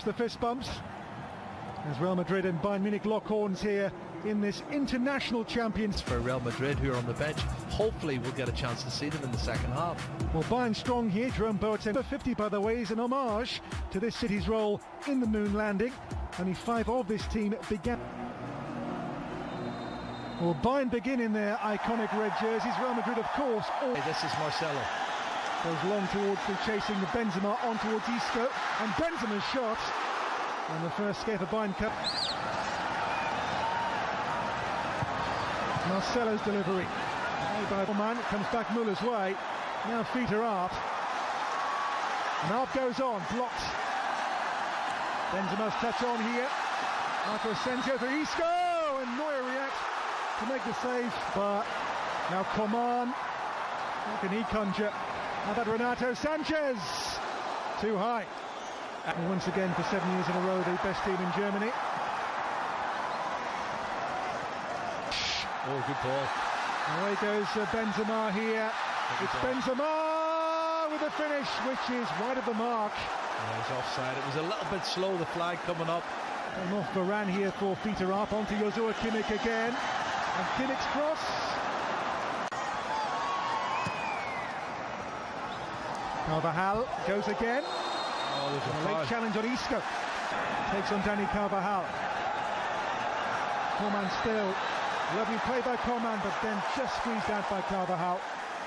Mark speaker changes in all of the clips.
Speaker 1: The fist bumps as Real Madrid and Bayern Munich lock horns here in this international champions.
Speaker 2: For Real Madrid, who are on the bench, hopefully we'll get a chance to see them in the second half.
Speaker 1: Well, Bayern strong here. Jerome Boateng, 50 by the way, is an homage to this city's role in the moon landing. Only 5 of this team began. Well, Bayern begin in their iconic red jerseys. Real Madrid, of course.
Speaker 2: This is Marcelo.
Speaker 1: Goes long towards the chasing the Benzema on towards Isco, and Benzema's shot on the first skate of Bayern Cup. Marcelo's delivery. By man, it comes back Muller's way. Now feet are up. And up goes on, blocked. Benzema's touch on here. Marco Asensio for Isco, and Neuer reacts to make the save. But now Coman, how can he conjure? How about Renato Sanchez? Too high. And once again, for 7 years in a row, the best team in Germany.
Speaker 2: Oh, good ball.
Speaker 1: Away goes Benzema here. It's Benzema with a finish, which is wide of the mark.
Speaker 2: Yeah, he's offside. It was a little bit slow, the flag coming up.
Speaker 1: And off Varane here for Peter up onto Joshua Kimmich again. And Kimmich's cross. Carvajal goes again.
Speaker 2: Oh, there's
Speaker 1: a late challenge on Isco. Takes on Dani Carvajal. Coman still. Lovely play by Coman, but then just squeezed out by Carvajal.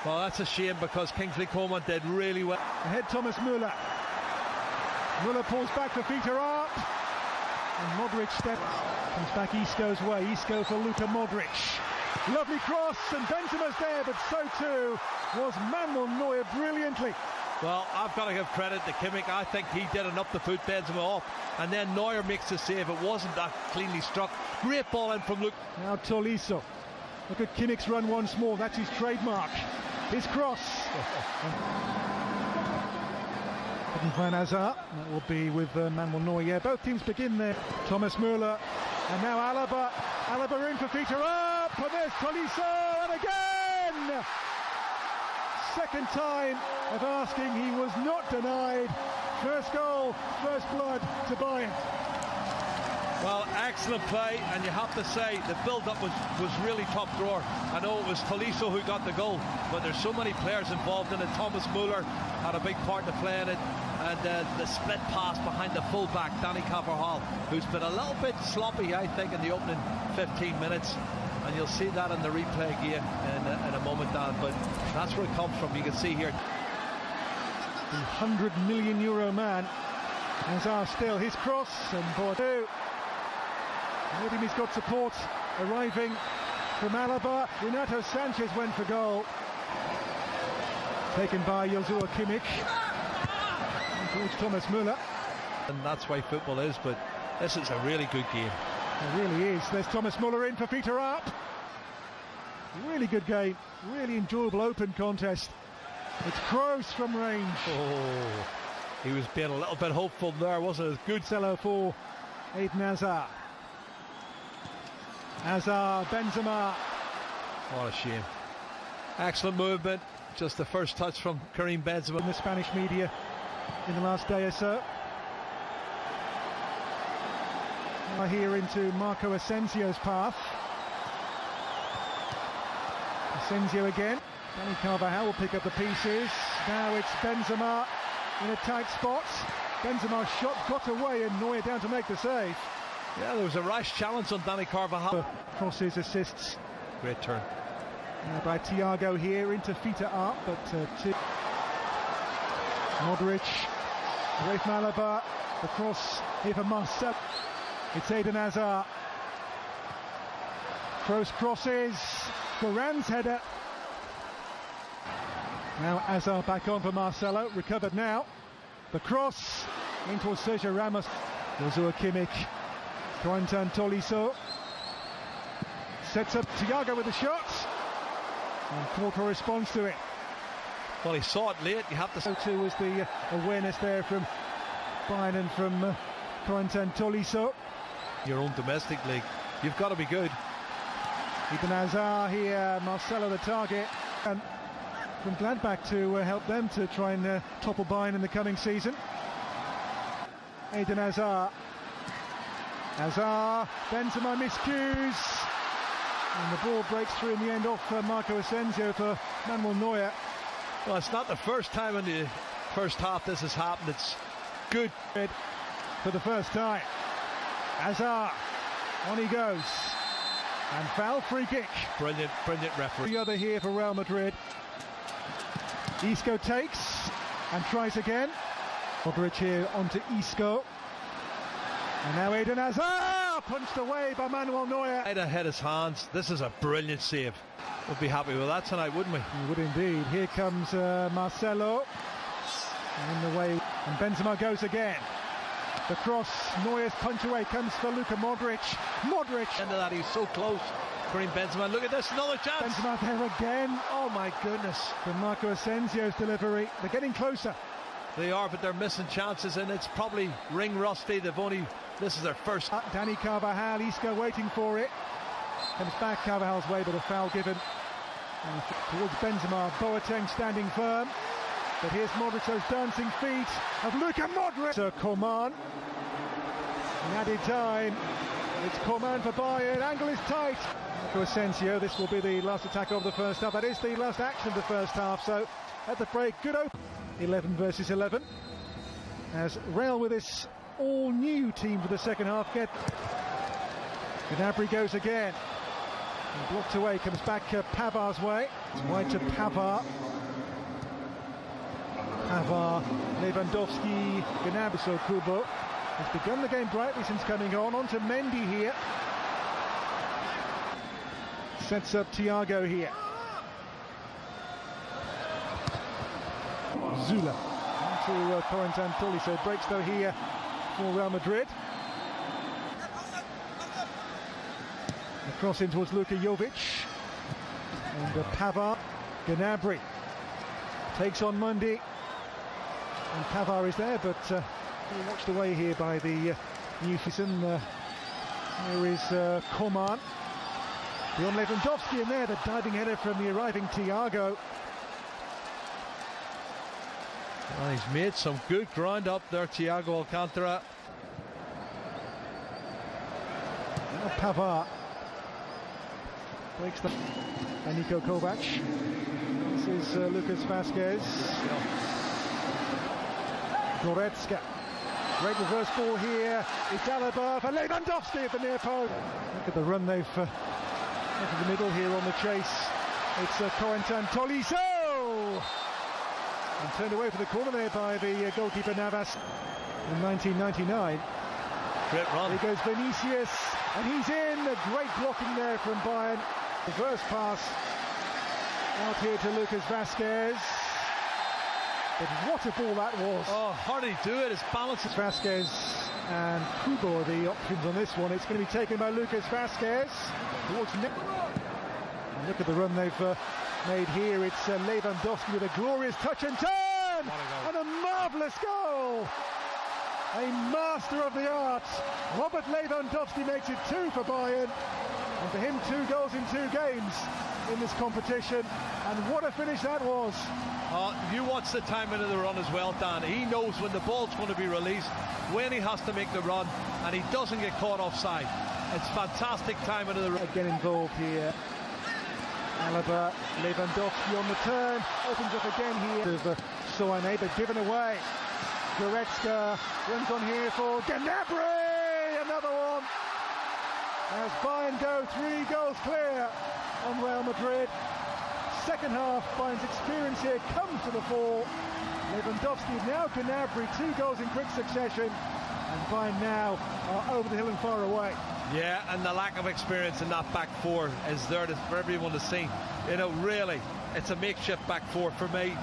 Speaker 2: Well, that's a shame because Kingsley Coman did really well.
Speaker 1: Ahead Thomas Müller. Müller pulls back for Peter up. And Modric steps. Comes back Isco's way. Isco for Luka Modric. Lovely cross, and Benzema's there, but so too was Manuel Neuer brilliantly.
Speaker 2: Well, I've got to give credit to Kimmich. I think he did enough to put Benzema off. And then Neuer makes the save. It wasn't that cleanly struck. Great ball in from Luke.
Speaker 1: Now Tolisso. Look at Kimmich's run once more. That's his trademark. His cross. Couldn't find Hazard. That will be with Manuel Neuer. Yeah, both teams begin there. Thomas Müller. And now Alaba. Alaba in for Peter up. And there's Tolisso. And again! Second time of asking, he was not denied. First goal, first blood to Bayern.
Speaker 2: Well, excellent play, and you have to say the build-up was really top drawer. I know it was Tolisso who got the goal, but there's so many players involved in it. Thomas Müller had a big part to play in it, and the split pass behind the full-back, Dani Carvajal, who's been a little bit sloppy, I think, in the opening 15 minutes. And you'll see that in the replay again in a moment, Dan, but that's where it comes from. You can see here
Speaker 1: the €100 million man. Hazard still, his cross, and Bordeaux. Maybe he's got support arriving from Alaba. Renato Sanchez went for goal. Taken by Joshua Kimmich. Towards Thomas Müller.
Speaker 2: And that's why football is, but this is a really good game.
Speaker 1: It really is. There's Thomas Müller in for Peter up. Really good game. Really enjoyable open contest. It's Kroos from range.
Speaker 2: Oh, he was being a little bit hopeful there, wasn't it?
Speaker 1: Good cello for Eden Hazard. Hazard, Benzema.
Speaker 2: What a shame. Excellent movement. Just the first touch from Karim Benzema.
Speaker 1: In the Spanish media in the last day or so. Here into Marco Asensio's path. Asensio again. Dani Carvajal will pick up the pieces. Now it's Benzema in a tight spot. Benzema's shot got away and Neuer down to make the save.
Speaker 2: Yeah, there was a rash challenge on Dani Carvajal.
Speaker 1: Crosses, assists.
Speaker 2: Great turn.
Speaker 1: Now by Thiago here into Fita up, but to Modric. Away from Alaba. The cross here for Marcel. It's Eden Hazard. Kroos crosses. Varane's header. Now Hazard back on for Marcelo. Recovered now. The cross in towards Sergio Ramos. Joshua Kimmich. Corentin Tolisso. Sets up Thiago with the shot. And Porto responds to it.
Speaker 2: Well, he saw it late. You have to.
Speaker 1: So too was the awareness there from Bayern and from Corentin Tolisso.
Speaker 2: Your own domestic league, you've got to be good.
Speaker 1: Eden Hazard here, Marcelo the target, and from Gladbach to help them to try and topple Bayern in the coming season. Eden Hazard. Hazard, Benzema miscues. And the ball breaks through in the end off Marco Asensio for Manuel Neuer.
Speaker 2: Well, it's not the first time in the first half this has happened. It's good.
Speaker 1: For the first time. Hazard, on he goes. And foul, free kick.
Speaker 2: Brilliant referee.
Speaker 1: The other here for Real Madrid. Isco takes and tries again. Modric here onto Isco. And now Eden Hazard, punched away by Manuel Neuer.
Speaker 2: Right ahead his hands. This is a brilliant save. We'd be happy with that tonight, wouldn't we?
Speaker 1: We would indeed. Here comes Marcelo. In the way. And Benzema goes again. The cross, Neuer's punch away, comes for Luka Modric. Modric!
Speaker 2: End of that, he's so close. Karim Benzema, look at this, another chance!
Speaker 1: Benzema there again.
Speaker 2: Oh my goodness.
Speaker 1: For Marco Asensio's delivery. They're getting closer.
Speaker 2: They are, but they're missing chances, and it's probably ring rusty. This is their first.
Speaker 1: Dani Carvajal, Isco waiting for it. Comes back Carvajal's way, but a foul given. And towards Benzema, Boateng standing firm. But here's Modric, those dancing feet of Luka Modric. So Coman, in added time, it's Coman for Bayern, angle is tight. Marco Asensio, this will be the last attack of the first half. That is the last action of the first half, so at the break, good open. 11 versus 11. As Real with this all-new team for the second half get. Gnabry goes again. And blocked away, comes back Pavar's way. It's wide to Pavar. Pavar, Lewandowski, Gnabry, Kubo has begun the game brightly since coming on to Mendy here. Sets up Thiago here. Zula to Corentin Tolisso, breaks though here for Real Madrid. The cross in towards Luka Jovic. And Pavar, Gnabry takes on Mundy. And Pavar is there, but watched away here by the new season. Here is Coman. Beyond Lewandowski in there, the diving header from the arriving Thiago.
Speaker 2: Well, he's made some good ground up there, Thiago Alcantara.
Speaker 1: Now Pavar breaks the. And Niko Kovac. This is Lucas Vazquez. Goretzka. Great reverse ball here. It's Alaba for Lewandowski at the near post. Look at the run they've into the middle here on the chase. It's Corentin Tolisso. And turned away for the corner there by the goalkeeper Navas in 1999.
Speaker 2: Great run.
Speaker 1: Here goes Vinicius, and he's in. A great blocking there from Bayern. Reverse pass out here to Lucas Vazquez. But what a ball that was.
Speaker 2: Oh, how did he do it? His balance is...
Speaker 1: Vazquez and Kubo are the options on this one. It's going to be taken by Lucas Vazquez. Towards and look at the run they've made here. It's Lewandowski with a glorious touch and turn! And a marvellous goal! A master of the art. Robert Lewandowski makes it 2 for Bayern. And for him, 2 goals in 2 games in this competition. And what a finish that was.
Speaker 2: You watch the timing of the run as well, Dan. He knows when the ball's going to be released, when he has to make the run, and he doesn't get caught offside. It's fantastic timing of the run.
Speaker 1: Again involved here. Alaba, Lewandowski on the turn, opens up again here. Of Soane, but given away. Goretzka runs on here for Gnabry, another one. As Bayern go 3 goals clear on Real Madrid. Second half, Bayern's experience here comes to the fore. Lewandowski, now Gnabry, 2 goals in quick succession. And Bayern now are over the hill and far away.
Speaker 2: Yeah, and the lack of experience in that back 4 is there for everyone to see. You know, really, it's a makeshift back 4 for me.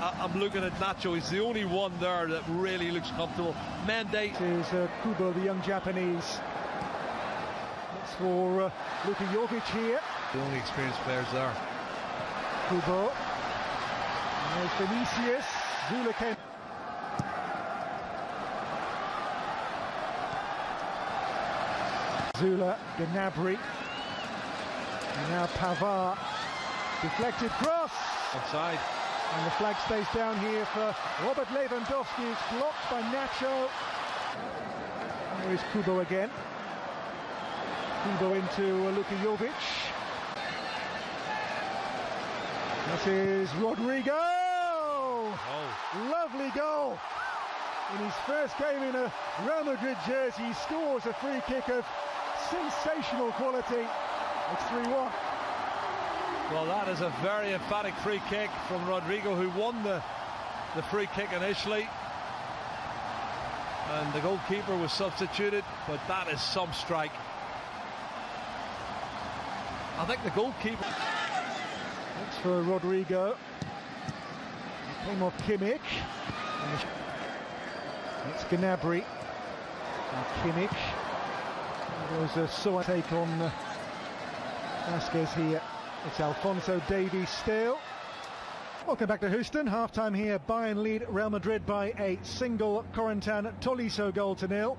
Speaker 2: I'm looking at Nacho. He's the only one there that really looks comfortable. Mendy.
Speaker 1: This is Kubo, the young Japanese. That's for Luka Jovic here.
Speaker 2: The only experienced players there.
Speaker 1: Kubo. And there's Vinicius. Zula came. Zula, Gnabry. And now Pavar. Deflected cross.
Speaker 2: Offside.
Speaker 1: And the flag stays down here for Robert Lewandowski. It's blocked by Nacho. There is Kubo again. Kubo into Luka Jovic. This is Rodrigo! Oh. Lovely goal! In his first game in a Real Madrid jersey, he scores a free kick of sensational quality. It's 3-1.
Speaker 2: Well, that is a very emphatic free kick from Rodrigo, who won the free kick initially. And the goalkeeper was substituted, but that is some strike. I think the goalkeeper...
Speaker 1: Looks for Rodrigo. Came off Kimmich. It's Gnabry. And Kimmich. There's a sore take on Vasquez here. It's Alphonso Davies still. Welcome back to Houston. Half-time here. Bayern lead Real Madrid by a single Corentin Tolisso goal to nil.